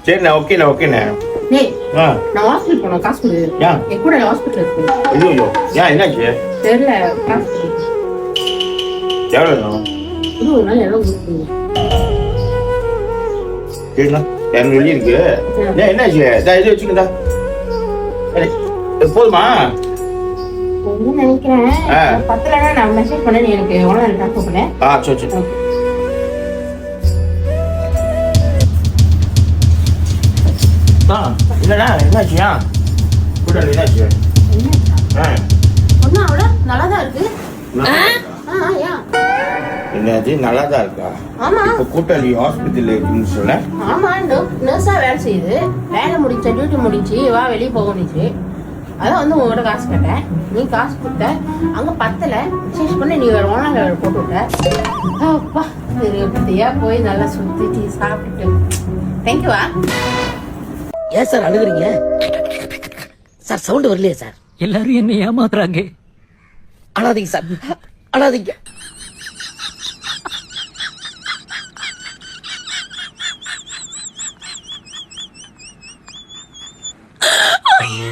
சரிண்ணே ஓகேண்ணே. டேய் நான் ஹாஸ்பிட்டல் போனோம், காசு கொடு. என் கூட ஹாஸ்பிட்டல் இருக்கு. ஐயோ ஏன் என்னாச்சு? தெரியல, காசு கொடு. எவ்வளோ வேணும்? இது ஒரு நாள் எவ்வளோ கொடுக்குங்க? சரிண்ணா 200 வெள்ளி இருக்கு. ஏன் என்னாச்சு? இது வச்சுக்கதா போதுமா? ஒன்றும் நினைக்கிறேன் பத்தலன்னா நான் மெசேஜ் பண்ணேன், எனக்கு எவ்வளோ நேரம் ட்ரான்ஸ்ஃபர் பண்ணேன். சரி. இல்லைண்ணா என்னாச்சுயா? கூட்டாளி என்னாச்சு? ஒன்றும் அவ்வளோ நல்லா தான் இருக்கு. என்னது நல்லா தான் இருக்கா? ஆமா. இப்போ கூட்டாளி ஹாஸ்பிட்டல் இருக்குன்னு சொல்ல. ஆமா, நர்ஸா வேலை செய்யுது. வேலை முடிஞ்ச டியூட்டி முடிஞ்சு வா வெளியே போகணுச்சு. அதான் வந்து உங்ககிட்ட காசு கேட்டேன், நீ காசு கொடுத்த. அங்க பத்தல சேஷ் பண்ண நீ வேற ஓனர் போட்டு விட்ட. அப்பா பத்தியா போய் நல்லா சுத்திட்டு சாப்பிட்டுட்டு தேங்க்யூவா. ஏன் சார் அழுகுறீங்க சார்? சவுண்ட் வரலையே சார்? எல்லாரும் என்ன ஏமாத்துறாங்க. அழாதீங்க சார், அழாதீங்க. ஐயோ